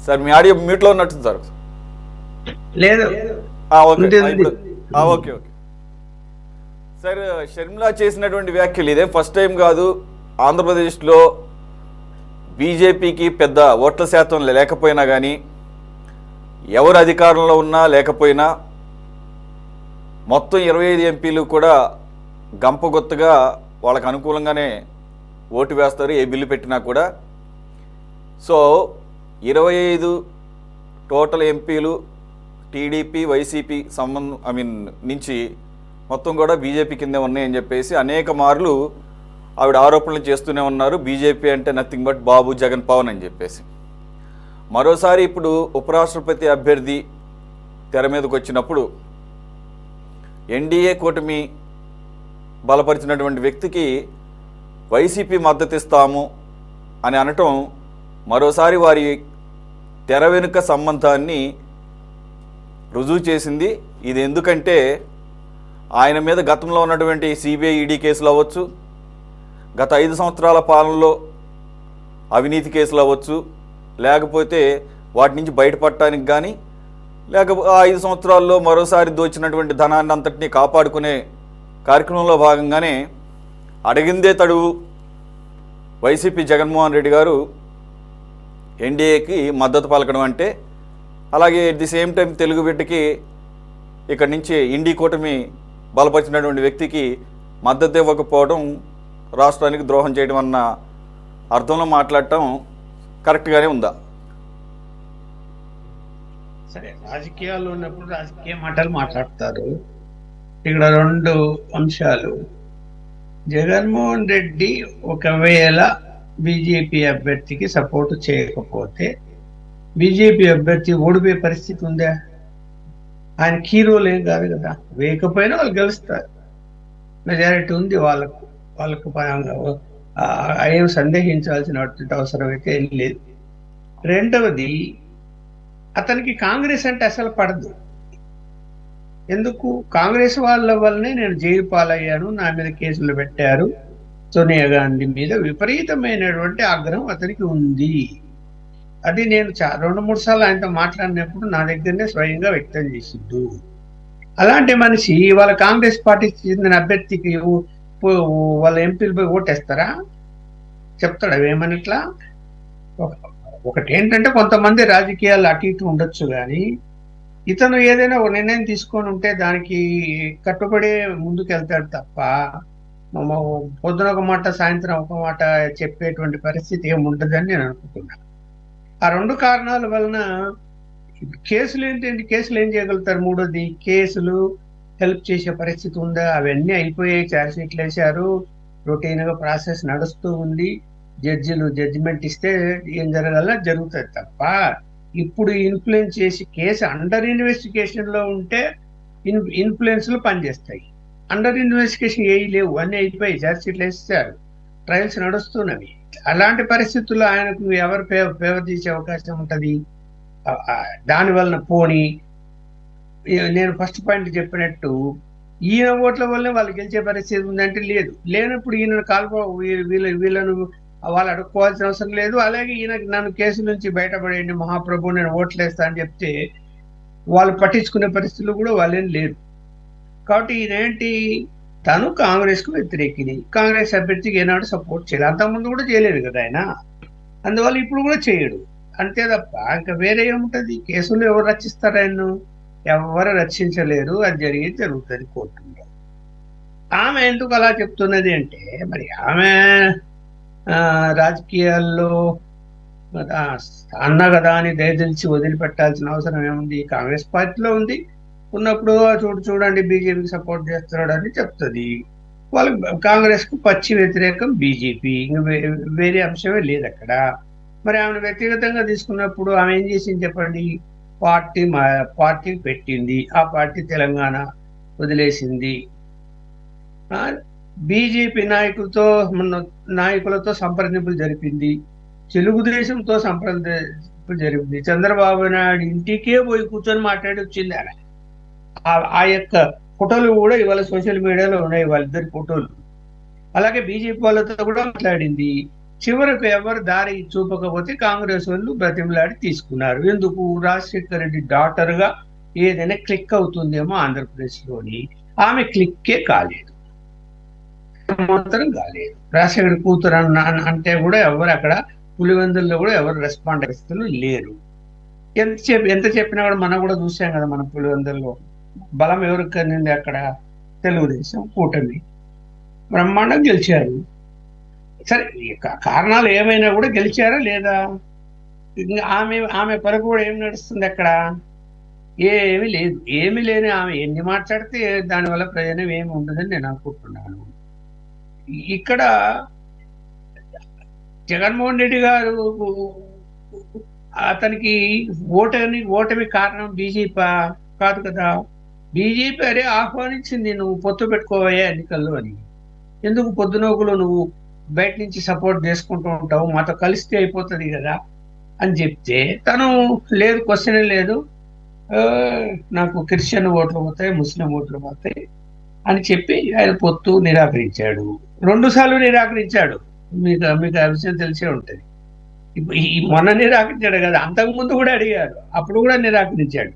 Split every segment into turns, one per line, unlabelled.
Sir మీ audio మ్యూట్లో ఉన్నట్టు sir.
లేదు.
Okay okay okay sir. Sharmila చేసినటువంటి వ్యాఖ్యలు ఇదే ఫస్ట్ టైం కాదు. ఆంధ్రప్రదేశ్లో బీజేపీకి పెద్ద ఓట్ల శాతం లేకపోయినా కానీ, ఎవరు అధికారంలో ఉన్నా లేకపోయినా మొత్తం 25 ఎంపీలు కూడా గంపగొత్తగా వాళ్ళకు అనుకూలంగానే ఓటు వేస్తారు ఏ బిల్లు పెట్టినా కూడా. సో 25 టోటల్ ఎంపీలు టీడీపీ వైసీపీ నుంచి మొత్తం కూడా బీజేపీ కిందే ఉన్నాయని చెప్పేసి అనేక మార్లు ఆవిడ ఆరోపణలు చేస్తూనే ఉన్నారు. బీజేపీ అంటే నథింగ్ బట్ బాబు జగన్ పవన్ అని చెప్పేసి. మరోసారి ఇప్పుడు ఉపరాష్ట్రపతి అభ్యర్థి తెర మీదకి వచ్చినప్పుడు ఎన్డీఏ కూటమి బలపరిచినటువంటి వ్యక్తికి వైసీపీ మద్దతు ఇస్తాము అని అనటం మరోసారి వారి తెర వెనుక సంబంధాన్ని రుజువు చేసింది. ఇది ఎందుకంటే ఆయన మీద గతంలో ఉన్నటువంటి సిబిఐ ఈడీ కేసులు అవ్వచ్చు, గత 5 సంవత్సరాల పాలనలో అవినీతి కేసులు అవ్వచ్చు, లేకపోతే వాటి నుంచి బయటపడటానికి కానీ, లేకపోతే ఆ 5 సంవత్సరాల్లో మరోసారి దోచినటువంటి ధనాన్ని అంతటినీ కాపాడుకునే కార్యక్రమంలో భాగంగానే అడిగిందే తడువు వైసీపీ జగన్మోహన్ రెడ్డి గారు ఎన్డీఏకి మద్దతు పలకడం అంటే, అలాగే at the same time Telugu బిడ్డకి ఇక్కడి నుంచి ఇండి కూటమి బలపరిచినటువంటి వ్యక్తికి మద్దతు ఇవ్వకపోవడం రాష్ట్రానికి ద్రోహం చేయడం అన్న అర్థంలో మాట్లాడటం కరెక్ట్గానే ఉందా?
సరే, రాజకీయాలు ఉన్నప్పుడు రాజకీయ మాటలు మాట్లాడతారు. ఇక్కడ 2 అంశాలు. జగన్మోహన్ రెడ్డి ఒకవేళ బీజేపీ అభ్యర్థికి సపోర్ట్ చేయకపోతే బీజేపీ అభ్యర్థి ఓడిపోయే పరిస్థితి ఉందా? ఆయన హీరోలు ఏం కాదు కదా, వేయకపోయినా వాళ్ళు గెలుస్తారు. మెజారిటీ ఉంది వాళ్ళకు ఏం సందేహించాల్సినటువంటి అవసరం అయితే ఏం లేదు. రెండవది, అతనికి కాంగ్రెస్ అంటే అసలు పడదు. ఎందుకు? కాంగ్రెస్ వాళ్ళ వల్లనే నేను జైలు పాలయ్యాను, నా మీద కేసులు పెట్టారు, సోనియా గాంధీ మీద విపరీతమైనటువంటి ఆగ్రహం అతనికి ఉంది. అది నేను 2-3 సార్లు ఆయనతో మాట్లాడినప్పుడు నా దగ్గరనే స్వయంగా వ్యక్తం చేసిండు. అలాంటి మనిషి వాళ్ళ కాంగ్రెస్ పార్టీకి చెందిన అభ్యర్థికి వాళ్ళ ఎంపీలు పోయి ఓటేస్తారా? చెప్తాడు అవేమనిట్లా. ఒకటి ఏంటంటే, కొంతమంది రాజకీయాలు అటు ఇటు ఉండొచ్చు, కానీ ఇతను ఏదైనా ఒక నిర్ణయం తీసుకొని ఉంటే దానికి కట్టుబడి ముందుకు వెళ్తాడు తప్ప పొద్దున ఒక మాట సాయంత్రం ఒక మాట చెప్పేటువంటి పరిస్థితి ఏముండదని నేను అనుకుంటున్నాను. ఆ 2 కారణాల వలన కేసులు ఏంటంటే, కేసులు ఏం చేయగలుగుతారు? మూడోది, కేసులు హెల్ప్ చేసే పరిస్థితి ఉందా? అవన్నీ అయిపోయాయి, ఛార్జ్ షీట్లు వేశారు, రొటీన్గా ప్రాసెస్ నడుస్తూ ఉంది, జడ్జిలు జడ్జిమెంట్ ఇస్తే ఏం జరగాలన్నా జరుగుతుంది తప్ప ఇప్పుడు ఇన్ఫ్లుయెన్స్ చేసి కేసు అండర్ ఇన్వెస్టిగేషన్లో ఉంటే ఇన్ఫ్లుయెన్స్లు పనిచేస్తాయి. అండర్ ఇన్వెస్టిగేషన్ ఏవి లేవు, అన్నీ అయిపోయి ఛార్జ్ షీట్లు వేస్తారు, ట్రయల్స్ నడుస్తున్నవి. అలాంటి పరిస్థితుల్లో ఆయనకు ఎవరు ఫేవర్ చేసే అవకాశం ఉంటుంది? దానివలన పోని నేను ఫస్ట్ పాయింట్ చెప్పినట్టు ఈయన ఓట్ల వల్లనే వాళ్ళు గెలిచే పరిస్థితి ఉందంటే లేదు. లేనప్పుడు ఈయన వీళ్ళను వాళ్ళు అడుక్కోవాల్సిన అవసరం లేదు. అలాగే ఈయనకి నన్ను కేసు నుంచి బయటపడేయండి మహాప్రభు, నేను ఓట్లేస్తా అని చెప్తే వాళ్ళు పట్టించుకునే పరిస్థితులు కూడా వాళ్ళేం లేరు. కాబట్టి ఈయనేంటి, తను కాంగ్రెస్కు వ్యతిరేకిని, కాంగ్రెస్ అభ్యర్థికి ఏనాడు సపోర్ట్ చేయలేదు, అంతకుముందు కూడా చేయలేదు కదా ఆయన, అందువల్ల ఇప్పుడు కూడా చేయడు. అంతే తప్ప ఇంకా వేరే ఏముంటుంది? కేసులు ఎవరు రచిస్తారు? ఆయన్ను ఎవరు రక్షించలేరు. అది జరుగుతుంది కోర్టులో. ఆమె ఎందుకు అలా చెప్తున్నది అంటే, మరి ఆమె రాజకీయాల్లో అన్న కదా అని దయదలిచి వదిలిపెట్టాల్సిన అవసరం ఏముంది? కాంగ్రెస్ పార్టీలో ఉంది, ఉన్నప్పుడు చూడండి బీజేపీకి సపోర్ట్ చేస్తున్నాడు అని చెప్తుంది. వాళ్ళు కాంగ్రెస్కు పచ్చి వ్యతిరేకం బీజేపీ, ఇంకా వేరే అంశమే లేదు అక్కడ. మరి ఆమెను వ్యక్తిగతంగా తీసుకున్నప్పుడు ఆమె ఏం చేసింది చెప్పండి? పార్టీ పెట్టింది, ఆ పార్టీ తెలంగాణ వదిలేసింది, బీజేపీ నాయకులతో సంప్రదింపులు జరిపింది, తెలుగుదేశంతో సంప్రదింపులు జరిపింది, చంద్రబాబు నాయుడు ఇంటికే పోయి కూర్చొని మాట్లాడి వచ్చింది. ఆ యొక్క ఫోటోలు కూడా ఇవాళ సోషల్ మీడియాలో ఉన్నాయి, వాళ్ళిద్దరి ఫోటోలు. అలాగే బీజేపీ వాళ్ళతో కూడా మాట్లాడింది. చివరకు ఎవరు దారి చూపకపోతే కాంగ్రెస్ వాళ్ళు బ్రతిమలాడి తీసుకున్నారు. ఎందుకు? రాజశేఖర రెడ్డి డాటర్గా ఏదైనా క్లిక్ అవుతుందేమో ఆంధ్రప్రదేశ్లోని. ఆమె క్లిక్కే కాలేదు, మాత్రం కాలేదు. రాజశేఖర కూతురు అంటే కూడా ఎవరు అక్కడ పులివెందుల్లో కూడా ఎవరు రెస్పాండ్ పరిస్థితులు లేరు. ఎంత చెప్పినా కూడా మనం కూడా చూసాం కదా, మన పులివెందుల్లో బలం ఎవరికి కలిగింది అక్కడ? తెలుగుదేశం కూటమి బ్రహ్మాండం గెలిచారు. సరే, ఈ కారణాలు ఏమైనా కూడా గెలిచారా లేదా? ఇంకా ఆమె కొరకు కూడా ఏం నడుస్తుంది అక్కడ? ఏమీ లేదు. ఏమీ లేని ఆమె ఎన్ని మాట్లాడితే దానివల్ల ప్రయోజనం ఏమి ఉండదని నేను అనుకుంటున్నాను. ఇక్కడ జగన్మోహన్ రెడ్డి గారు అతనికి ఓటమి కారణం బీజేపీ కాదు కదా. బీజేపీ అరే ఆహ్వానించింది, నువ్వు పొత్తు పెట్టుకోవయ్యా ఎన్నికల్లో అని. ఎందుకు పొద్దునోకులు నువ్వు బయట నుంచి సపోర్ట్ చేసుకుంటూ ఉంటావు, మాతో కలిస్తే అయిపోతుంది కదా అని చెప్తే తను లేదు, క్వశ్చన్ లేదు, నాకు క్రిస్టియన్ ఓట్లు పోతాయి, ముస్లిం ఓట్లు పోతాయి అని చెప్పి ఆయన పొత్తు నిరాకరించాడు. 2 సార్లు నిరాకరించాడు. మీకు ఆ విషయం తెలిసే ఉంటుంది. ఈ మొన్న నిరాకరించాడు కదా, అంతకుముందు కూడా అడిగారు, అప్పుడు కూడా నిరాకరించాడు.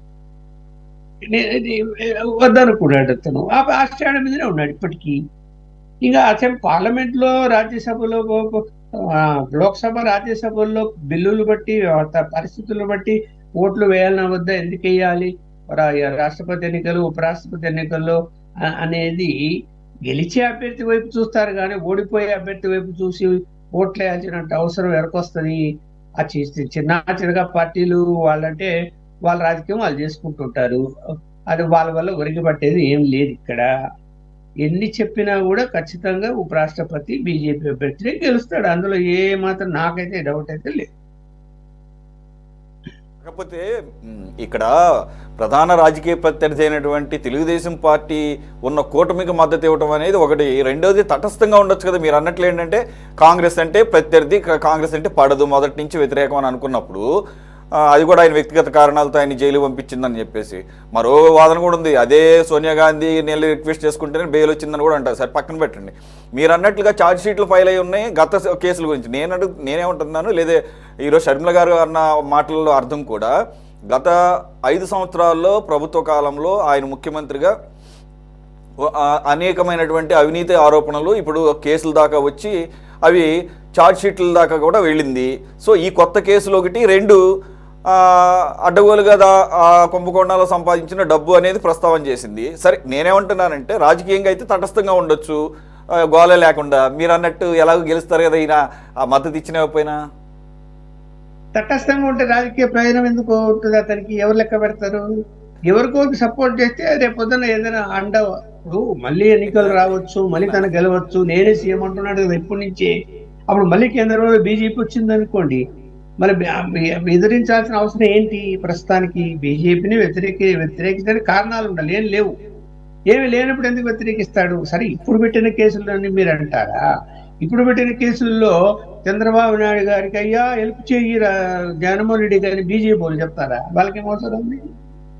వద్దనుకున్నాడు అతను. ఆ స్టాండ్ మీదనే ఉన్నాడు ఇప్పటికీ. ఇంకా అసలు పార్లమెంట్లో, రాజ్యసభలో, లోక్సభ రాజ్యసభల్లో బిల్లులు బట్టి, పరిస్థితులను బట్టి ఓట్లు వేయాలన్నా వద్దా, ఎందుకు వేయాలి, రాష్ట్రపతి ఎన్నికలు, ఉపరాష్ట్రపతి ఎన్నికల్లో అనేది గెలిచే అభ్యర్థి వైపు చూస్తారు కానీ ఓడిపోయే అభ్యర్థి వైపు చూసి ఓట్లు వేయాల్సిన అవసరం ఎవరికొస్తుంది? ఆ చిన్నగా పార్టీలు వాళ్ళంటే వాళ్ళ రాజకీయం వాళ్ళు చేసుకుంటుంటారు. అది వాళ్ళ వల్ల ఒరిగి పట్టేది ఏం లేదు ఇక్కడ. ఎన్ని చెప్పినా కూడా ఖచ్చితంగా ఉపరాష్ట్రపతి బీజేపీ అభ్యర్థి గెలుస్తాడు. అందులో ఏ మాత్రం నాకైతే డౌట్ అయితే లేదు.
కాకపోతే ఇక్కడ ప్రధాన రాజకీయ ప్రత్యర్థి అయినటువంటి తెలుగుదేశం పార్టీ ఉన్న కూటమికి మద్దతు ఇవ్వడం అనేది ఒకటి. రెండోది తటస్థంగా ఉండొచ్చు కదా. మీరు అన్నట్లు ఏంటంటే కాంగ్రెస్ అంటే ప్రత్యర్థి, కాంగ్రెస్ అంటే పడదు, మొదటి నుంచి వ్యతిరేకం అని అనుకున్నప్పుడు అది కూడా ఆయన వ్యక్తిగత కారణాలతో ఆయన జైలు పంపించిందని చెప్పేసి మరో వాదన కూడా ఉంది. అదే సోనియా గాంధీ నేను రిక్వెస్ట్ చేసుకుంటేనే బెయిల్ వచ్చిందని కూడా అంటారు. సరే, పక్కన పెట్టండి. మీరు అన్నట్లుగా ఛార్జ్ షీట్లు ఫైల్ అయి ఉన్నాయి గత కేసుల గురించి. నేనేమంటున్నాను, లేదా ఈరోజు షర్మిల గారు అన్న మాటల్లో అర్థం కూడా గత 5 సంవత్సరాల్లో ప్రభుత్వ కాలంలో ఆయన ముఖ్యమంత్రిగా అనేకమైనటువంటి అవినీతి ఆరోపణలు ఇప్పుడు కేసుల దాకా వచ్చి అవి ఛార్జ్ షీట్ల దాకా కూడా వెళ్ళింది. సో ఈ కొత్త కేసులు ఒకటి, 2 అడ్డగోలుగా కుంభకోణాల్లో సంపాదించిన డబ్బు అనేది ప్రస్తావన చేసింది. సరే, నేనేమంటున్నానంటే రాజకీయంగా అయితే తటస్థంగా ఉండొచ్చు, గోళ లేకుండా. మీరు అన్నట్టు ఎలాగో గెలుస్తారు కదా ఈయన ఆ మద్దతు ఇచ్చినపోయినా.
తటస్థంగా ఉంటే రాజకీయ ప్రయోజనం ఎందుకు ఉంటుంది అతనికి? ఎవరు లెక్క పెడతారు? ఎవరికో సపోర్ట్ చేస్తే రేపొద్దున ఏదైనా ఇప్పుడు మళ్ళీ ఎన్నికలు రావచ్చు, మళ్ళీ తను గెలవచ్చు, నేనే సీఎం అంటున్నాడు కదా ఇప్పటి నుంచే. అప్పుడు మళ్ళీ కేంద్రంలో బీజేపీ వచ్చింది అనుకోండి, మరి ఎదిరించాల్సిన అవసరం ఏంటి? ప్రస్తుతానికి బీజేపీని వ్యతిరేకించడానికి కారణాలు ఉండాలి, ఏం లేవు. ఏమి లేనప్పుడు ఎందుకు వ్యతిరేకిస్తాడు? సరే, ఇప్పుడు పెట్టిన కేసులని మీరు అంటారా? ఇప్పుడు పెట్టిన కేసుల్లో చంద్రబాబు నాయుడు గారికి అయ్యా హెల్ప్ చేయి జగన్మోహన్ రెడ్డి గారిని బీజేపీ వాళ్ళు చెప్తారా? వాళ్ళకేం అవసరం ఉంది?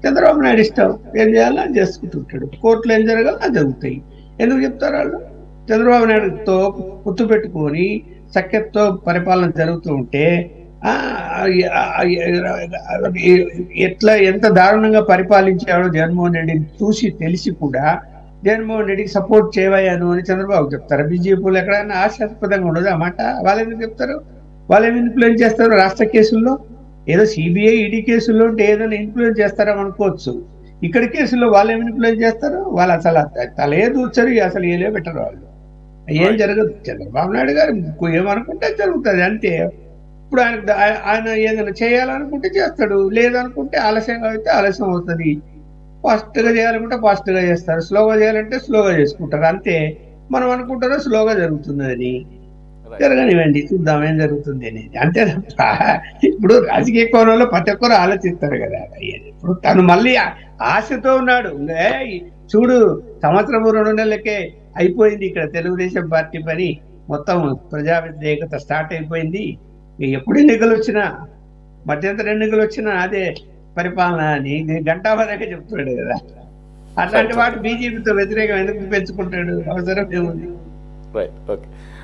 చంద్రబాబు నాయుడు ఇష్టం, ఏం చేయాలో అది చేసుకుంటుంటాడు. కోర్టులో ఏం జరగాలో అది జరుగుతాయి. ఎందుకు చెప్తారు వాళ్ళు? చంద్రబాబు నాయుడుతో గుర్తు పెట్టుకొని సఖ్యతతో పరిపాలన జరుగుతూ ఉంటే ఎంత దారుణంగా పరిపాలించాడో జగన్మోహన్ రెడ్డిని చూసి తెలిసి కూడా జగన్మోహన్ రెడ్డికి సపోర్ట్ చేయవయ్యాను అని చంద్రబాబు చెప్తారు. బీజేపీలు ఎక్కడైనా ఆశాస్పదంగా ఉండదు అన్నమాట. వాళ్ళు ఎందుకు చెప్తారు? వాళ్ళు ఏమి ఇన్ఫ్లుయెన్స్ చేస్తారు? రాష్ట్ర కేసుల్లో ఏదో సిబిఐ ఈడీ కేసుల్లో ఉంటే ఏదైనా ఇన్ఫ్లుయెన్స్ చేస్తారని అనుకోవచ్చు. ఇక్కడ కేసుల్లో వాళ్ళు ఏమి ఇన్ఫ్లుయెన్స్ చేస్తారు? వాళ్ళు అసలు తలే దూర్చరు, అసలు ఏలే పెట్టరు. వాళ్ళు ఏం జరగదు. చంద్రబాబు నాయుడు గారు ఏమనుకుంటే జరుగుతుంది అంతే. ఇప్పుడు ఆయన ఏదైనా చేయాలనుకుంటే చేస్తాడు, లేదనుకుంటే ఆలస్యంగా అయితే ఆలస్యం అవుతుంది. ఫాస్ట్గా చేయాలనుకుంటే ఫాస్ట్గా చేస్తారు, స్లోగా చేయాలంటే స్లోగా చేసుకుంటారు అంతే. మనం అనుకుంటారో స్లోగా జరుగుతుంది అని. జరగనివ్వండి, చూద్దాం ఏం జరుగుతుంది అనేది అంతే తప్ప ఇప్పుడు రాజకీయ కోణంలో ప్రతి ఒక్కరు ఆలోచిస్తారు కదా. ఇప్పుడు తను మళ్ళీ ఆశతో ఉన్నాడు. చూడు, సంవత్సరం 2 నెలలకే అయిపోయింది ఇక్కడ తెలుగుదేశం పార్టీ పని. మొత్తం ప్రజా వ్యతిరేకత స్టార్ట్ అయిపోయింది. ఎప్పుడు ఎన్నికలు వచ్చినా, మధ్యంతర ఎన్నికలు వచ్చినా అదే పరిపాలన అని గంటాబద్ధంగా చెప్తున్నాడు కదా. అట్లాంటి వాటి బీజేపీతో వ్యతిరేకం ఎందుకు పెంచుకుంటాడు? అవసరం ఏముంది?
Right, okay.